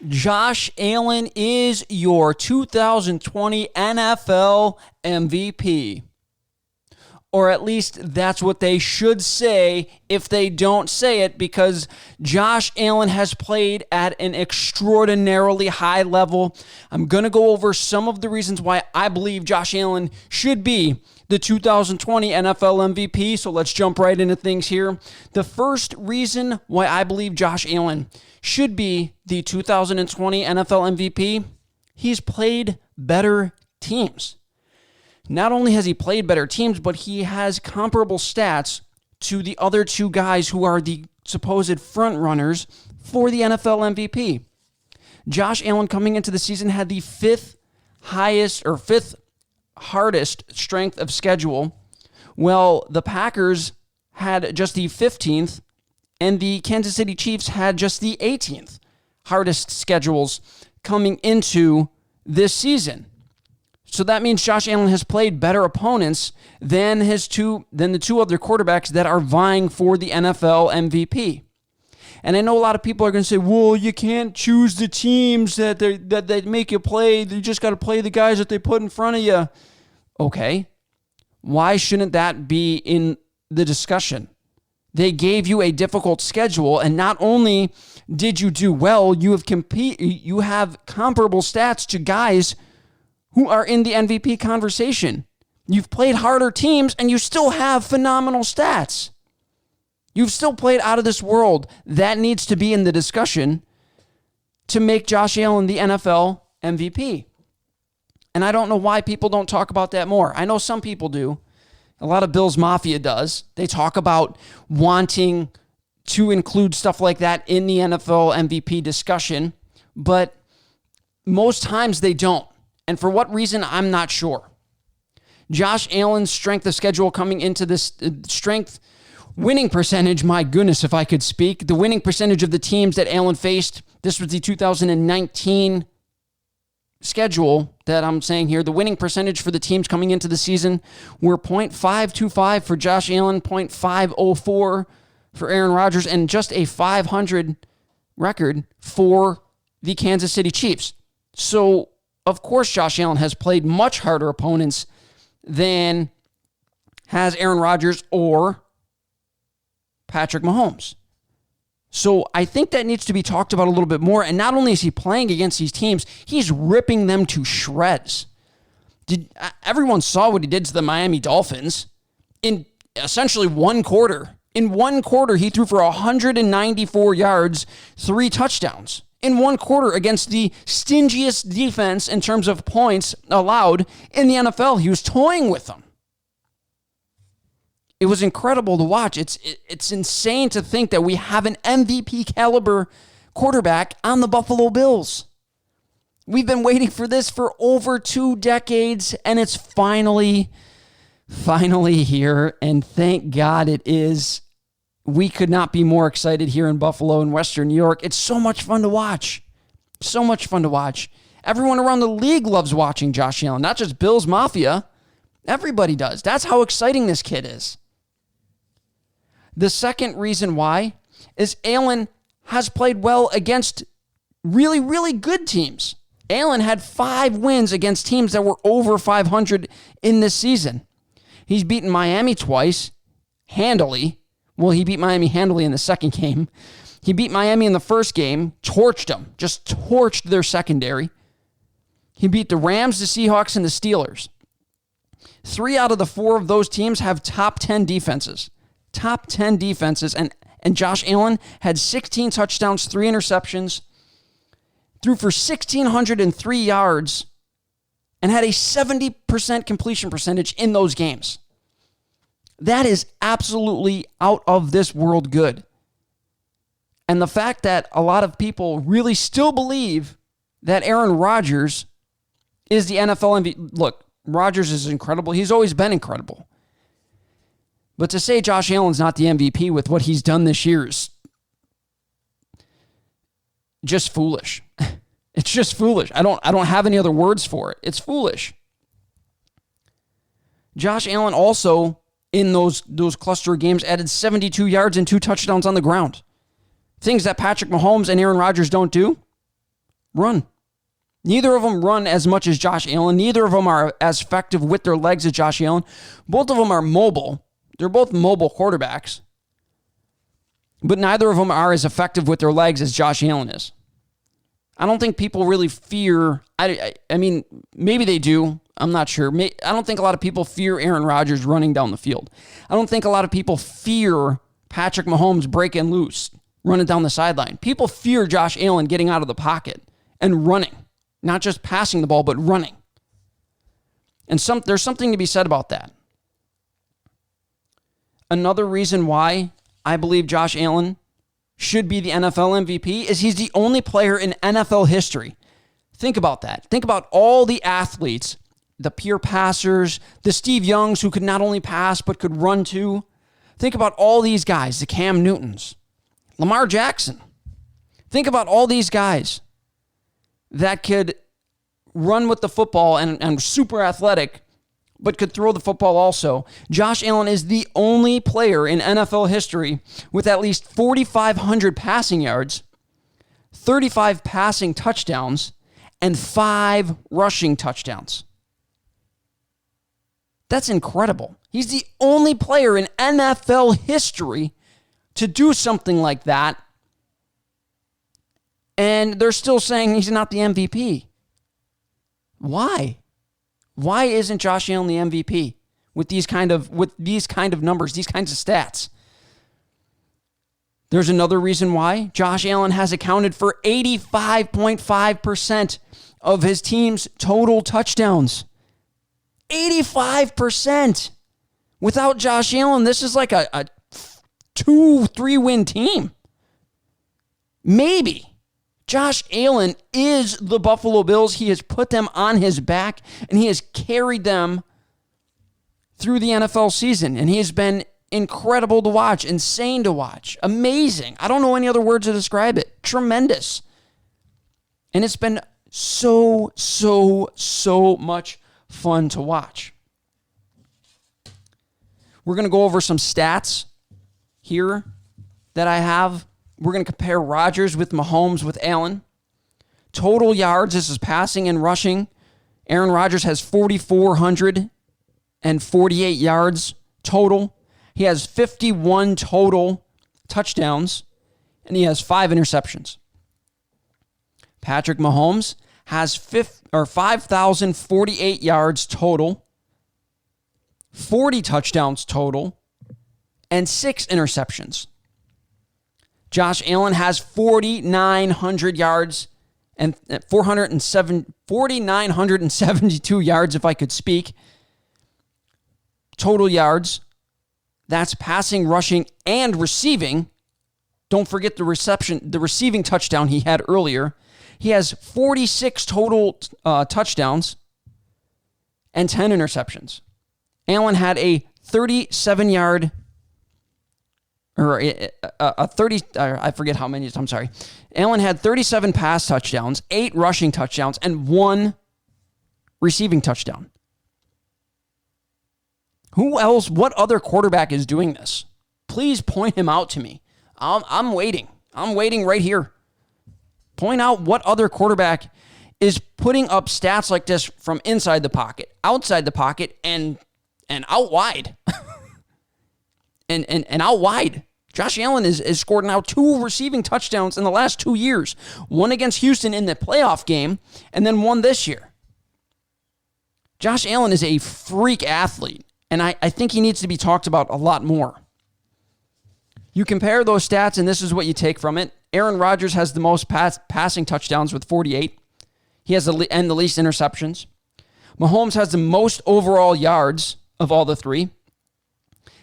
Josh Allen is your 2020 NFL MVP. Or at least that's what they should say if they don't say it, because Josh Allen has played at an extraordinarily high level. I'm going to go over some of the reasons why I believe Josh Allen should be the 2020 NFL MVP. So let's jump right into things here. The first reason why I believe Josh Allen should be the 2020 NFL MVP, he's played better teams. Not only has he played better teams, but he has comparable stats to the other two guys who are the supposed front runners for the NFL MVP. Josh Allen coming into the season had the fifth hardest strength of schedule. Well, the Packers had just the 15th, and the Kansas City Chiefs had just the 18th hardest schedules coming into this season. So that means Josh Allen has played better opponents than the two other quarterbacks that are vying for the NFL MVP. And I know a lot of people are going to say, well, you can't choose the teams that they make you play. You just got to play the guys that they put in front of you. Okay. Why shouldn't that be in the discussion? They gave you a difficult schedule, and not only did you do well, you have comparable stats to guys who are in the MVP conversation. You've played harder teams, and you still have phenomenal stats. You've still played out of this world. That needs to be in the discussion to make Josh Allen the NFL MVP. And I don't know why people don't talk about that more. I know some people do. A lot of Bills Mafia does. They talk about wanting to include stuff like that in the NFL MVP discussion, but most times they don't. And for what reason, I'm not sure. Josh Allen's strength of schedule coming into this winning percentage, my goodness, if I could speak, the winning percentage of the teams that Allen faced, this was the 2019 schedule that I'm saying here. The winning percentage for the teams coming into the season were .525 for Josh Allen, .504 for Aaron Rodgers, and just a .500 record for the Kansas City Chiefs. So, of course, Josh Allen has played much harder opponents than has Aaron Rodgers or Patrick Mahomes. So I think that needs to be talked about a little bit more. And not only is he playing against these teams, he's ripping them to shreds. Everyone saw what he did to the Miami Dolphins in essentially one quarter. In one quarter, he threw for 194 yards, 3 touchdowns. In one quarter against the stingiest defense in terms of points allowed in the NFL. He was toying with them. It was incredible to watch. It's insane to think that we have an MVP caliber quarterback on the Buffalo Bills. We've been waiting for this for over 2 decades, and it's finally here, and thank God it is. We could not be more excited here in Buffalo and Western New York. It's so much fun to watch. So much fun to watch. Everyone around the league loves watching Josh Allen, not just Bills Mafia. Everybody does. That's how exciting this kid is. The second reason why is Allen has played well against really, really good teams. Allen had 5 wins against teams that were over 500 in this season. He's beaten Miami twice, handily. Well, he beat Miami handily in the second game. He beat Miami in the first game, torched them, just torched their secondary. He beat the Rams, the Seahawks, and the Steelers. 3 out of the 4 of those teams have top 10 defenses. Top 10 defenses, and Josh Allen had 16 touchdowns, 3 interceptions, threw for 1,603 yards, and had a 70% completion percentage in those games. That is absolutely out of this world good. And the fact that a lot of people really still believe that Aaron Rodgers is the NFL MVP. Look, Rodgers is incredible. He's always been incredible. But to say Josh Allen's not the MVP with what he's done this year is just foolish. It's just foolish. I don't have any other words for it. It's foolish. Josh Allen also, in those cluster games, added 72 yards and 2 touchdowns on the ground. Things that Patrick Mahomes and Aaron Rodgers don't do. Run. Neither of them run as much as Josh Allen. Neither of them are as effective with their legs as Josh Allen. Both of them are mobile. They're both mobile quarterbacks. But neither of them are as effective with their legs as Josh Allen is. I don't think people really fear, I mean, maybe they do. I'm not sure. I don't think a lot of people fear Aaron Rodgers running down the field. I don't think a lot of people fear Patrick Mahomes breaking loose, running down the sideline. People fear Josh Allen getting out of the pocket and running. Not just passing the ball, but running. And there's something to be said about that. Another reason why I believe Josh Allen should be the NFL MVP is he's the only player in NFL history. Think about that. Think about all the athletes, the pure passers, the Steve Youngs who could not only pass but could run too. Think about all these guys, the Cam Newtons, Lamar Jackson. Think about all these guys that could run with the football and super athletic, but could throw the football also. Josh Allen is the only player in NFL history with at least 4,500 passing yards, 35 passing touchdowns, and 5 rushing touchdowns. That's incredible. He's the only player in NFL history to do something like that. And they're still saying he's not the MVP. Why? Why isn't Josh Allen the MVP with these kind of numbers, these kinds of stats? There's another reason why. Josh Allen has accounted for 85.5% of his team's total touchdowns. 85%. Without Josh Allen, this is like a 2-3 win team. Maybe. Josh Allen is the Buffalo Bills. He has put them on his back, and he has carried them through the NFL season, and he has been incredible to watch, insane to watch, amazing. I don't know any other words to describe it. Tremendous. And it's been so much fun to watch. We're going to go over some stats here that I have. We're going to compare Rodgers with Mahomes with Allen. Total yards, this is passing and rushing. Aaron Rodgers has 4,448 yards total. He has 51 total touchdowns, and he has 5 interceptions. Patrick Mahomes has 5,048 yards total, 40 touchdowns total, and 6 interceptions. Josh Allen has 4,900 yards and 4,972 yards, if I could speak. Total yards. That's passing, rushing, and receiving. Don't forget the receiving touchdown he had earlier. He has 46 total touchdowns and 10 interceptions. Allen had a 37-yard or a 30, I forget how many, I'm sorry. Allen had 37 pass touchdowns, 8 rushing touchdowns, and 1 receiving touchdown. Who else, what other quarterback is doing this? Please point him out to me. I'm waiting. I'm waiting right here. Point out what other quarterback is putting up stats like this from inside the pocket, outside the pocket, and out wide. and out wide. Josh Allen is scored now 2 receiving touchdowns in the last 2 years. One against Houston in the playoff game, and then one this year. Josh Allen is a freak athlete, and I think he needs to be talked about a lot more. You compare those stats, and this is what you take from it. Aaron Rodgers has the most passing touchdowns with 48. He has the least interceptions. Mahomes has the most overall yards of all the 3.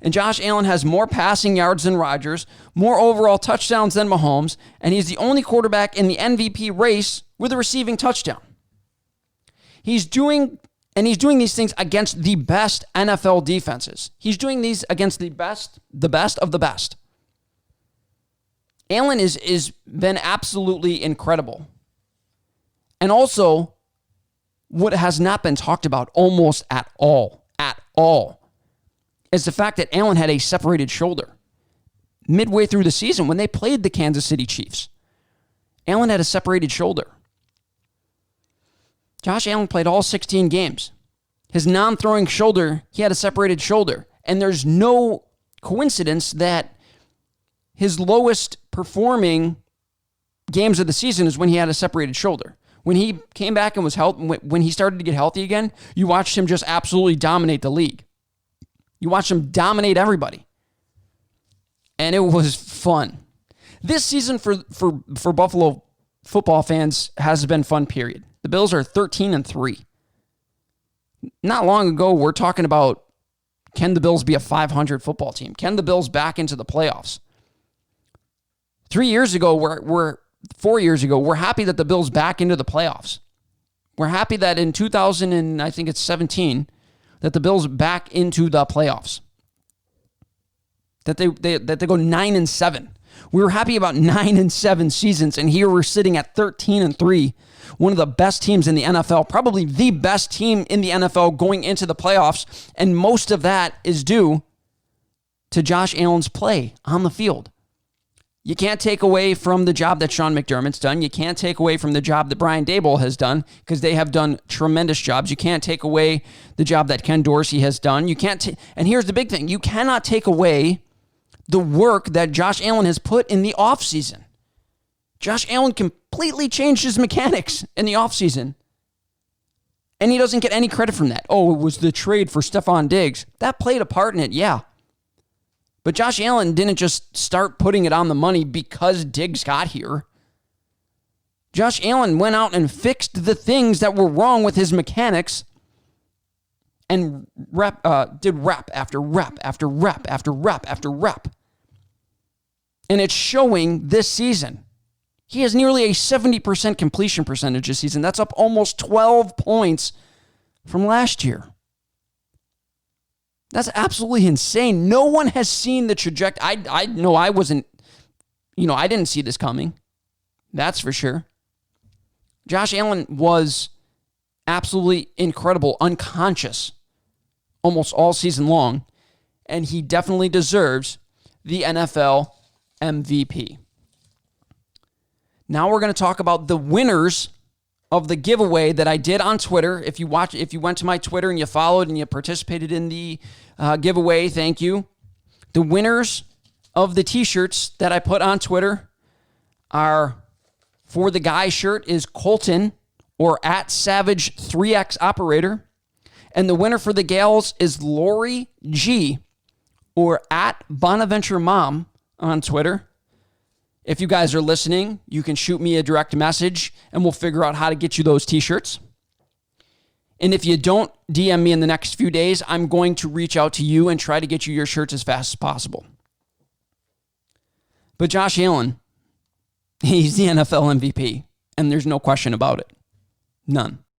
And Josh Allen has more passing yards than Rodgers, more overall touchdowns than Mahomes, and he's the only quarterback in the MVP race with a receiving touchdown. He's doing these things against the best NFL defenses. He's doing these against the best of the best. Allen is been absolutely incredible. And also, what has not been talked about almost at all, is the fact that Allen had a separated shoulder. Midway through the season when they played the Kansas City Chiefs, Allen had a separated shoulder. Josh Allen played all 16 games. His non-throwing shoulder, he had a separated shoulder. And there's no coincidence that his lowest performing games of the season is when he had a separated shoulder. When he came back and was healthy, when he started to get healthy again, you watched him just absolutely dominate the league. You watched him dominate everybody. And it was fun. This season for Buffalo football fans has been fun, period. The Bills are 13-3. Not long ago, we're talking about, can the Bills be a 500 football team? Can the Bills back into the playoffs? 4 years ago, we're happy that the Bills back into the playoffs. We're happy that in 2017, that the Bills back into the playoffs. That they go 9-7. We were happy about 9-7 seasons, and here we're sitting at 13-3. One of the best teams in the NFL, probably the best team in the NFL going into the playoffs, and most of that is due to Josh Allen's play on the field. You can't take away from the job that Sean McDermott's done. You can't take away from the job that Brian Daboll has done, because they have done tremendous jobs. You can't take away the job that Ken Dorsey has done. You can't, and here's the big thing, you cannot take away the work that Josh Allen has put in the offseason. Josh Allen completely changed his mechanics in the offseason, and he doesn't get any credit from that. Oh, it was the trade for Stephon Diggs. That played a part in it, yeah. But Josh Allen didn't just start putting it on the money because Diggs got here. Josh Allen went out and fixed the things that were wrong with his mechanics and did rep after rep after rep after rep after rep. And it's showing this season. He has nearly a 70% completion percentage this season. That's up almost 12 points from last year. That's absolutely insane. No one has seen the trajectory. I know I wasn't, I didn't see this coming. That's for sure. Josh Allen was absolutely incredible, unconscious almost all season long, and he definitely deserves the NFL MVP. Now we're going to talk about the winners of the giveaway that I did on Twitter. If you went to my Twitter and you followed and you participated in the giveaway, thank you. The winners of the t-shirts that I put on Twitter are, for the guy shirt is Colton, or at Savage 3X Operator. And the winner for the gals is Lori G, or at Bonaventure Mom on Twitter. If you guys are listening, you can shoot me a direct message and we'll figure out how to get you those t-shirts. And if you don't DM me in the next few days, I'm going to reach out to you and try to get you your shirts as fast as possible. But Josh Allen, he's the NFL MVP, and there's no question about it. None.